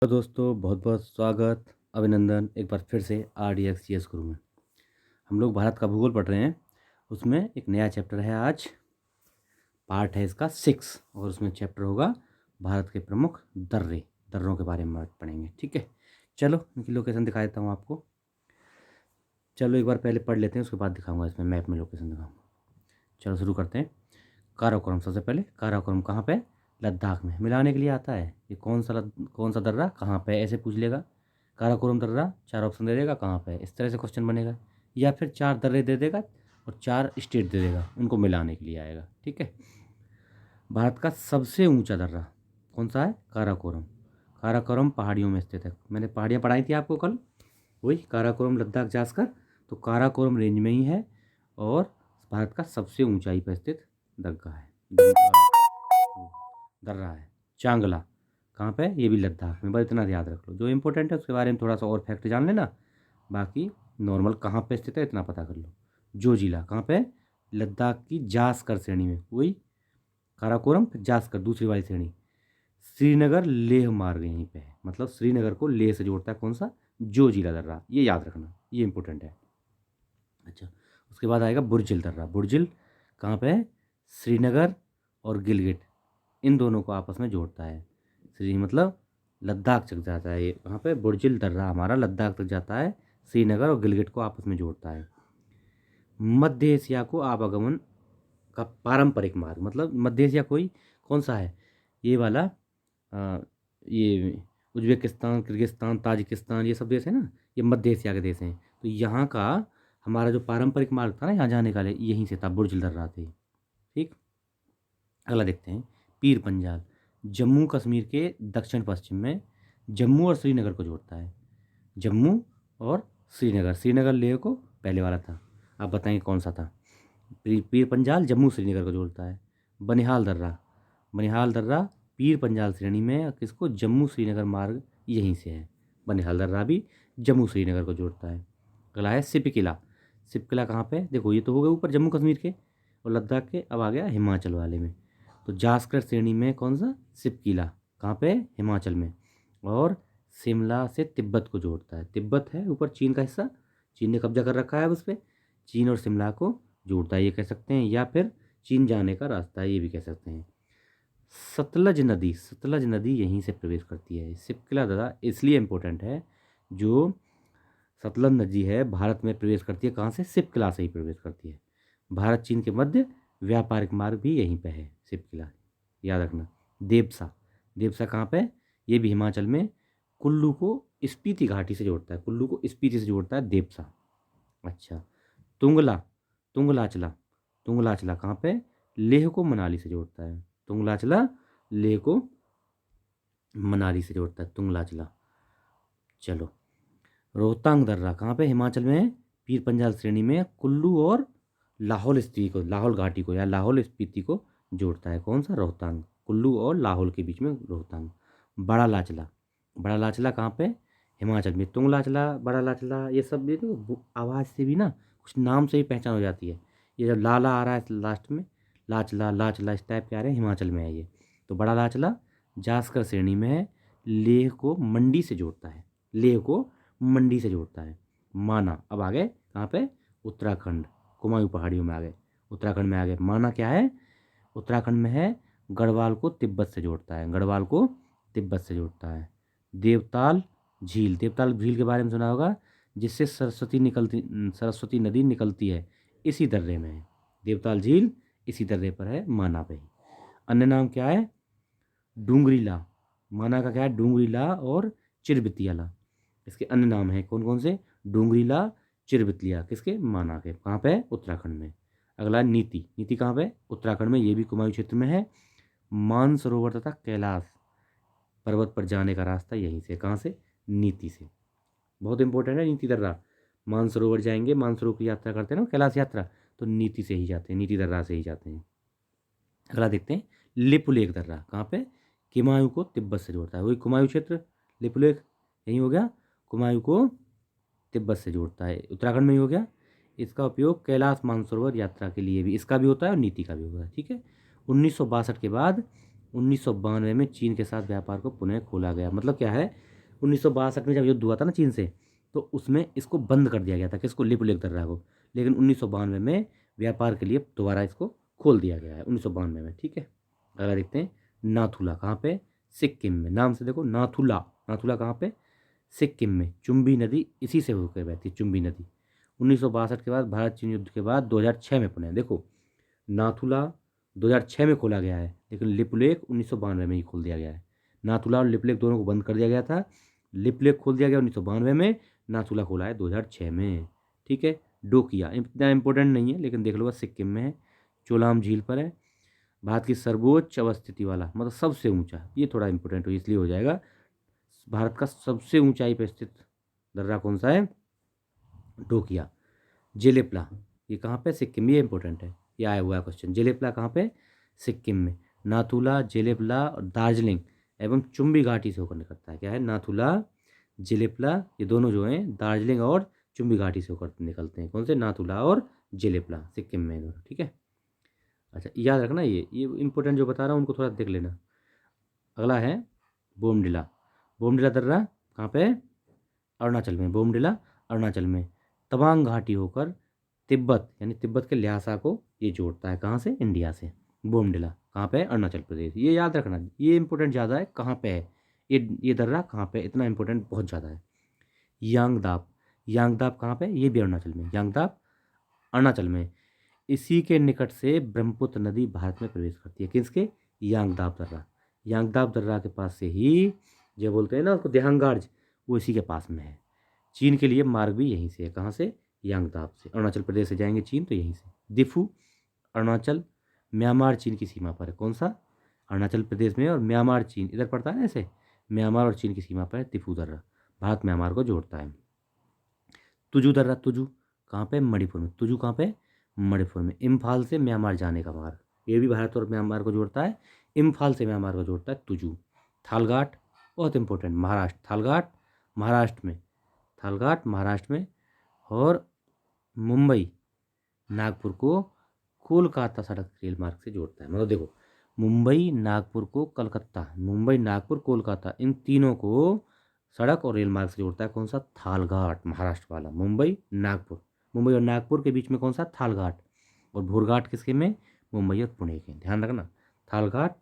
तो दोस्तों बहुत बहुत स्वागत अभिनंदन एक बार फिर से RDX गुरु में। हम लोग भारत का भूगोल पढ़ रहे हैं। उसमें एक नया चैप्टर है, आज पार्ट है इसका 6 और उसमें चैप्टर होगा भारत के प्रमुख दर्रों के बारे में आज पढ़ेंगे। ठीक है, चलो इनकी लोकेशन दिखा देता हूँ आपको। चलो एक बार पहले पढ़ लेते हैं, उसके बाद दिखाऊंगा इसमें मैप में लोकेशन दिखाऊंगा। चलो शुरू करते हैं। काराकोरम, सबसे पहले काराकोरम कहाँ पे? लद्दाख में। मिलाने के लिए आता है ये कौन सा दर्रा कहाँ पे है, ऐसे पूछ लेगा। काराकोरम दर्रा, 4 ऑप्शन दे देगा कहाँ पे है, इस तरह से क्वेश्चन बनेगा। या फिर 4 दर्रे दे देगा और 4 स्टेट दे देगा, उनको मिलाने के लिए आएगा। ठीक है, भारत का सबसे ऊंचा दर्रा कौन सा है? काराकोरम। काराकोरम पहाड़ियों में स्थित है। मैंने पहाड़ियाँ पढ़ाई थी आपको कल, वही काराकोरम लद्दाख जास्कर। तो काराकोरम रेंज में ही है और भारत का सबसे ऊंचाई पर स्थित दर्रा है। दर्रा है चांगला, कहाँ पे? ये भी लद्दाख में। बस इतना याद रख लो, जो इंपॉर्टेंट है उसके बारे में थोड़ा सा और फैक्ट जान लेना। बाकी नॉर्मल कहाँ पे स्थित है इतना पता कर लो। जो जिला कहाँ पे? लद्दाख की जास्कर श्रेणी में, वही काराकोरम फिर जास्कर दूसरी वाली श्रेणी। श्रीनगर लेह मार्ग यहीं पे है, मतलब श्रीनगर को लेह से जोड़ता है कौन सा? जो जिला दर्रा, ये याद रखना, ये इंपॉर्टेंट है। अच्छा, उसके बाद आएगा बुर्जिल दर्रा। बुर्जिल कहाँ पे है? श्रीनगर और गिलगिट, इन दोनों को आपस में जोड़ता है। श्री मतलब लद्दाख तक जाता है ये। कहाँ पे? बुर्जिल दर्रा हमारा लद्दाख तक जाता है, श्रीनगर और गिलगिट को आपस में जोड़ता है। मध्य एशिया को आवागमन का पारंपरिक मार्ग, मतलब मध्य एशिया कोई कौन सा है? ये वाला ये उज्बेकिस्तान, किर्गिस्तान, ताजिकिस्तान, ये सब देश है ना, ये मध्य एशिया के देश हैं। तो यहाँ का हमारा जो पारंपरिक मार्ग था ना यहाँ जाने का, यहीं से था, बुर्ज दर्रा से। ठीक, अगला देखते हैं। पीर पंजाल जम्मू कश्मीर के दक्षिण पश्चिम में जम्मू और श्रीनगर को जोड़ता है। जम्मू और श्रीनगर, श्रीनगर लेह को पहले वाला था। आप बताएंगे कौन सा था? पीर पंजाल जम्मू श्रीनगर को जोड़ता है। बनिहाल दर्रा, बनिहाल दर्रा पीर पंजाल श्रेणी में है, किसको? जम्मू श्रीनगर मार्ग यहीं से है। बनिहाल दर्रा भी जम्मू श्रीनगर को जोड़ता है। अगला है सिप किला। सिप किला कहाँ पे है? देखो ये तो हो गए ऊपर जम्मू कश्मीर के और लद्दाख के, अब आ गया हिमाचल वाले में। तो जास्कर श्रेणी में कौन सा? सिप किला कहाँ पे? हिमाचल में। और शिमला से तिब्बत को जोड़ता है। तिब्बत है ऊपर चीन का हिस्सा, चीन ने कब्जा कर रखा है अब उस पर। चीन और शिमला को जोड़ता है ये कह सकते हैं, या फिर चीन जाने का रास्ता है ये भी कह सकते हैं। सतलज नदी, सतलज नदी यहीं से प्रवेश करती है। सिपकिला दर्रा इसलिए इम्पोर्टेंट है, जो सतलज नदी है भारत में प्रवेश करती है, कहाँ से? सिपकिला से ही प्रवेश करती है। भारत चीन के मध्य व्यापारिक मार्ग भी यहीं पे है सिपकिला, याद रखना। देवसा, देवसा कहाँ पे? ये भी हिमाचल में। कुल्लू को स्पीति घाटी से जोड़ता है, कुल्लू को स्पीति से जोड़ता है देवसा। अच्छा, तुंगला, तुंगलाचला, तुंगलाचला कहाँ पे? लेह को मनाली से जोड़ता है। तुंगलाचला लेह को मनाली से जोड़ता है, तुंगलाचला। चलो, रोहतांग दर्रा कहाँ पे? हिमाचल में है, पीर पंजाल श्रेणी में। कुल्लू और लाहौल स्पीति को, लाहौल घाटी को या लाहौल स्पीति को जोड़ता है। कौन सा? रोहतांग। कुल्लू और लाहौल के बीच में रोहतांग। बड़ा लाचला, बड़ा लाचला कहाँ पे? हिमाचल में। तुंगलाचला, बड़ा लाचला, ये सब भी तो आवाज़ से भी ना, कुछ नाम से ही पहचान हो जाती है। ये जब लाला आ रहा है लास्ट में, लाचला लाचला इस टाइप के आ रहे हैं, हिमाचल में है ये। तो बड़ा लाचला जास्कर श्रेणी में है, लेह को मंडी से जोड़ता है, लेह को मंडी से जोड़ता है। माना, अब आ गए कहाँ पे? उत्तराखंड, कुमायूं पहाड़ियों में आ गए, उत्तराखंड में आ गए। माना क्या है? उत्तराखंड में है। गढ़वाल को तिब्बत से जोड़ता है, गढ़वाल को तिब्बत से जोड़ता है। देवताल झील, देवताल झील के बारे में सुना होगा, जिससे सरस्वती नदी निकलती है, इसी दर्रे में है। देवताल झील इसी दर्रे पर है, माना पे ही। अन्य नाम क्या है? डूंगरीला, माना का क्या है? डूंगरीला और चिरबितियाला, इसके अन्य नाम हैं। कौन कौन से? डूंगरीला, चिरबितलिया, किसके? माना के। कहाँ पे है? उत्तराखंड में। अगला है नीति, नीति कहाँ पे? उत्तराखंड में, ये भी कुमायूं क्षेत्र में है। मानसरोवर तथा कैलाश पर्वत पर जाने का रास्ता यहीं से, कहाँ से? नीति से। बहुत इंपॉर्टेंट है नीति दर्रा। मानसरोवर जाएंगे, मानसरोवर की यात्रा करते हैं ना, कैलाश यात्रा, तो नीति से ही जाते हैं, नीति दर्रा से ही जाते हैं। अगला देखते हैं लिपुलेख दर्रा, कहाँ पे? कुमायूं को तिब्बत से जोड़ता है, वही कुमायूं क्षेत्र, लिपुलेख यही हो गया, कुमायूं को तिब्बत से जोड़ता है, उत्तराखंड में ही हो गया। इसका उपयोग कैलाश मानसरोवर यात्रा के लिए भी, इसका भी होता है और नीति का भी होता है। ठीक है, 1962 के बाद 1992 में चीन के साथ व्यापार को पुनः खोला गया। मतलब क्या है? 1962 में जब युद्ध हुआ था ना चीन से, तो उसमें इसको बंद कर दिया गया था, किसको, लिपुलेख दर्रा को। लेकिन 1992 में व्यापार के लिए दोबारा इसको खोल दिया गया है, 1992 में। ठीक है, अगला देखते हैं नाथुला, कहाँ पे, सिक्किम में। नाम से देखो नाथुला, नाथुला कहाँ पे, सिक्किम में। चुम्बी नदी इसी से होकर बहती है, चुम्बी नदी। 1962 के बाद भारत चीन युद्ध के बाद 2006 में पुनः देखो, नाथुला 2006 में खोला गया है, लेकिन लिपुलेख 1992 में ही खोल दिया गया है। नाथुला और लिपुलेख दोनों को बंद कर दिया गया था। लिपुलेख खोल दिया गया 1992 में, नाथुला खोला है 2006 में। ठीक है, डोकिया इतना इंपॉर्टेंट नहीं है, लेकिन देख लो सिक्किम में है, चोलाम झील पर है। भारत की सर्वोच्च अवस्थिति वाला, मतलब सबसे ऊंचा, ये थोड़ा इंपॉर्टेंट हो इसलिए हो जाएगा। भारत का सबसे ऊंचाई पर स्थित दर्रा कौन सा है, डोकिया। जेलेपला, ये कहाँ पे, सिक्किम, ये इंपॉर्टेंट है, ये आया हुआ है क्वेश्चन। जेलेपला कहाँ पे, सिक्किम में। नाथुला, जेलेपला और दार्जिलिंग एवं चुम्बी घाटी से होकर निकलता है। क्या है, नाथुला, जेलेपला, ये दोनों जो हैं दार्जिलिंग और चुम्बी घाटी से होकर निकलते हैं। कौन से, नाथुला और जेलेपला, सिक्किम में दोनों। ठीक है, अच्छा याद रखना, ये इंपॉर्टेंट जो बता रहा हूँ उनको थोड़ा देख लेना। अगला है बोमडिला। बोमडिला दर्रा कहाँ पे, अरुणाचल में। बोमडिला अरुणाचल में, तवांग घाटी होकर तिब्बत, यानी तिब्बत के ल्हासा को ये जोड़ता है। कहाँ से, इंडिया से। बोमडिला कहाँ पे है, अरुणाचल प्रदेश। ये याद रखना, ये इंपॉर्टेंट ज़्यादा है, कहाँ पे है ये दर्रा, कहाँ पे, इतना इंपॉर्टेंट बहुत ज़्यादा है। यांगदाप, यांगदाप कहाँ पे, ये भी अरुणाचल में। यांगदाप अरुणाचल में, इसी के निकट से ब्रह्मपुत्र नदी भारत में प्रवेश करती है। किसके, यांगदाप दर्रा। यांगदाप दर्रा के पास से ही, जो बोलते हैं ना उसको देहंगार्ज, वो इसी के पास में है। चीन के लिए मार्ग भी यहीं से है। कहाँ से, यांगदाप से। अरुणाचल प्रदेश से जाएंगे चीन तो यहीं से। दिफू अरुणाचल, म्यांमार चीन की सीमा पर है। कौन सा, अरुणाचल प्रदेश में, और म्यांमार चीन इधर पड़ता है ना ऐसे, म्यांमार और चीन की सीमा पर है दिफू दर्रा, भारत म्यांमार को जोड़ता है। तुजू दर्रा, तुजू कहाँ पे, मणिपुर में। तुजू कहाँ पे, मणिपुर में। इम्फाल से म्यांमार जाने का मार्ग, ये भी भारत और म्यांमार को जोड़ता है। इम्फाल से म्यांमार को जोड़ता है तुजू। थालघाट बहुत इंपॉर्टेंट, महाराष्ट्र। थालघाट महाराष्ट्र में, थालघाट महाराष्ट्र में। और मुंबई नागपुर को कोलकाता सड़क रेल मार्ग से जोड़ता है। मतलब देखो, मुंबई नागपुर को कलकत्ता, मुंबई नागपुर कोलकाता, इन तीनों को सड़क और रेल मार्ग से जोड़ता है। कौन सा, थालघाट महाराष्ट्र वाला। मुंबई नागपुर, मुंबई और नागपुर के बीच में कौन सा, थालघाट। और भोरघाट किसके में, मुंबई और पुणे के। ध्यान रखना, थालघाट,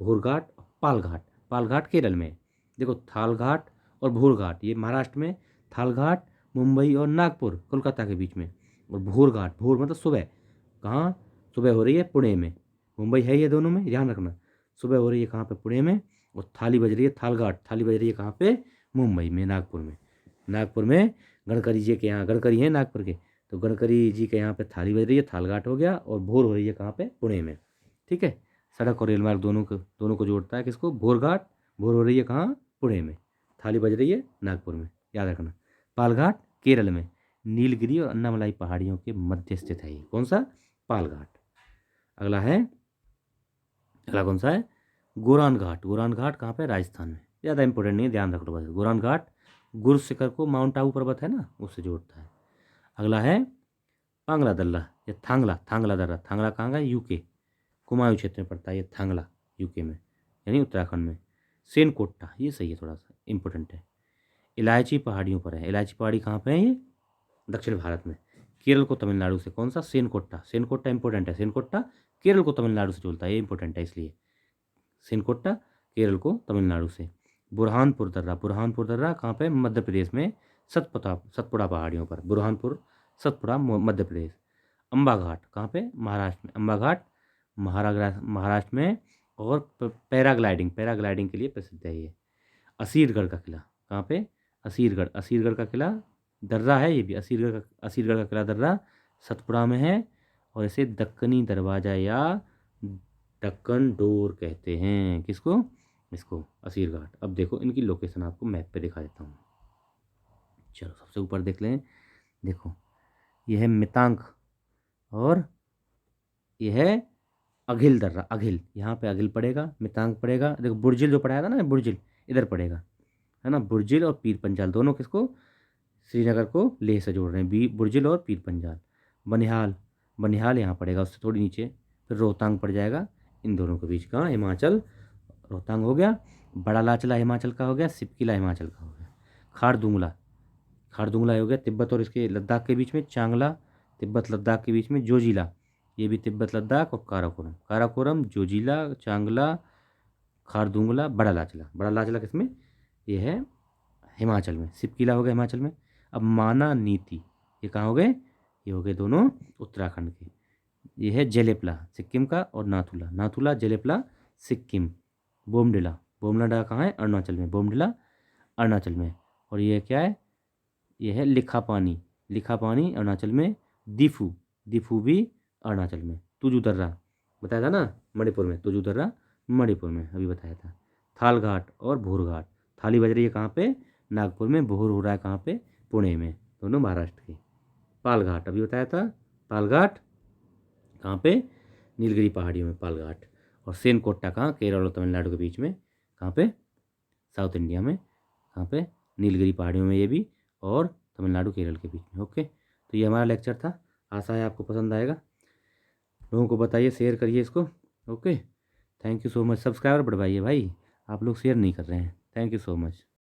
भोरघाट, पालघाट। पालघाट केरल में। देखो थालघाट और भोरघाट ये महाराष्ट्र में, थालघाट मुंबई और नागपुर कोलकाता के बीच में। और भोरघाट, भोर मतलब सुबह, कहाँ, सुबह हो रही है पुणे में। मुंबई है ये दोनों में, ध्यान रखना। सुबह हो रही है कहाँ पे, पुणे में। और थाली बज रही है, थालघाट थाली बज रही है कहाँ पे, मुंबई में, नागपुर में। नागपुर में गडकरी जी के यहाँ, गडकरी हैं नागपुर के, तो गडकरी जी के यहाँ पे थाली बज रही है, थालघाट हो गया। और भोर हो रही है कहाँ पे, पुणे में। ठीक है, सड़क और रेल मार्ग दोनों को जोड़ता है। किसको, भोरघाट, भोर हो रही है कहाँ, पुणे में। थाली बज रही है नागपुर में, याद रखना। पालघाट केरल में, नीलगिरी और अन्नामलाई पहाड़ियों के मध्य स्थित है ये। कौन सा, पालघाट। अगला है, अगला कौन सा है, गोरान घाट। गोरान घाट कहाँ पे, राजस्थान में। ज़्यादा इंपॉर्टेंट नहीं है, ध्यान रख लो बस। गोरान घाट गुरु शिखर को, माउंट आबू पर्वत है ना, उससे जोड़ता है। अगला है पांगला दर्रा या थांगला, थांगला दर्रा। थांगला कहाँ का, यूके, कुमाऊं क्षेत्र में पड़ता है ये थांगला, यूके में, यानी उत्तराखंड में। सेनकोट्टा, ये सही है, थोड़ा सा इंपॉर्टेंट है। इलायची पहाड़ियों पर है। इलायची पहाड़ी कहाँ पे है ये, दक्षिण भारत में। केरल को तमिलनाडु से। कौन सा, सेनकोट्टा। सेनकोट्टा इंपॉर्टेंट है, सेनकोट्टा केरल को तमिलनाडु से जोड़ता है, ये इंपॉर्टेंट है इसलिए। सेनकोट्टा केरल को तमिलनाडु से। बुरहानपुर दर्रा, बुरहानपुर दर्रा कहाँ पे, मध्य प्रदेश में, सतपुड़ा पहाड़ियों पर। बुरहानपुर, सतपुड़ा, मध्य प्रदेश। अम्बा घाट कहाँ पे, महाराष्ट्र में। अम्बा घाट महाराष्ट्र में। और पैराग्लाइडिंग, पैराग्लाइडिंग के लिए प्रसिद्ध है ये। असीरगढ़ का किला कहाँ पे, असीरगढ़, असीरगढ़ का किला दर्रा है ये भी। असीरगढ़ का किला दर्रा सतपुड़ा में है। और इसे दक्कनी दरवाजा या दक्कन डोर कहते हैं। किसको, इसको, असीर घाट। अब देखो इनकी लोकेशन आपको मैप पे दिखा देता हूँ। चलो सबसे ऊपर देख लें, देखो ये है मितांक और ये है अघिल दर्रा। अघिल, यहाँ पे अघिल पड़ेगा, मितांक पड़ेगा। देखो बुर्जिल जो पढ़ाया था ना, बुर्जिल इधर पड़ेगा, है ना। बुर्जिल और पीर पंजाल दोनों किसको, श्रीनगर को लेह से जोड़ रहे हैं, बुर्जिल और पीर पंजाल। बनिहाल, बनिहाल यहाँ पड़ेगा, उससे थोड़ी नीचे। फिर रोहतांग पड़ जाएगा इन दोनों के बीच का, हिमाचल। रोहतांग हो गया। बड़ा लाचला हिमाचल का हो गया, सिपकिला हिमाचल का हो गया। खारदुंगला, खारदुंगला हो गया तिब्बत और इसके लद्दाख के बीच में। चांगला तिब्बत लद्दाख के बीच में। जोजिला ये भी तिब्बत लद्दाख। और काराकोरम, काराकोरम, जोजिला, चांगला, खारदुंगला, बड़ा लाचला। बड़ा लाचला किसमें? ये है हिमाचल में। सिपकिला हो गया हिमाचल में। अब माना नीति ये कहाँ हो गए? ये हो गए दोनों उत्तराखंड के। ये है जेलेपला सिक्किम का, और नाथुला, नाथुला जेलेपला सिक्किम। बोमडिला, बोमडिला कहाँ है? अरुणाचल में। बोमडिला अरुणाचल में। और ये क्या है? ये है लिखापानी, लिखापानी अरुणाचल में। दिफू, दिफू भी अरुणाचल में। तुजू दर्रा बताया था ना मणिपुर में, तुजू दर्रा मणिपुर में अभी बताया था। थालघाट और भोरघाट, थाली बज रही है कहाँ पे? नागपुर में। भोर हो रहा है कहाँ पे? पुणे में, दोनों महाराष्ट्र के। पालघाट अभी बताया था। पालघाट कहाँ पे? नीलगिरी पहाड़ियों में पालघाट। और सेनकोट्टा कहाँ? केरल और तमिलनाडु के बीच में। कहाँ पे? साउथ इंडिया में। कहाँ पे? नीलगिरी पहाड़ियों में ये भी, और तमिलनाडु केरल के बीच में। ओके, तो ये हमारा लेक्चर था। आशा है आपको पसंद आएगा। लोगों को बताइए, शेयर करिए इसको। Okay, thank you so much. Subscriber बढ़वाइए भाई, आप लोग शेयर नहीं कर रहे हैं। Thank you so much.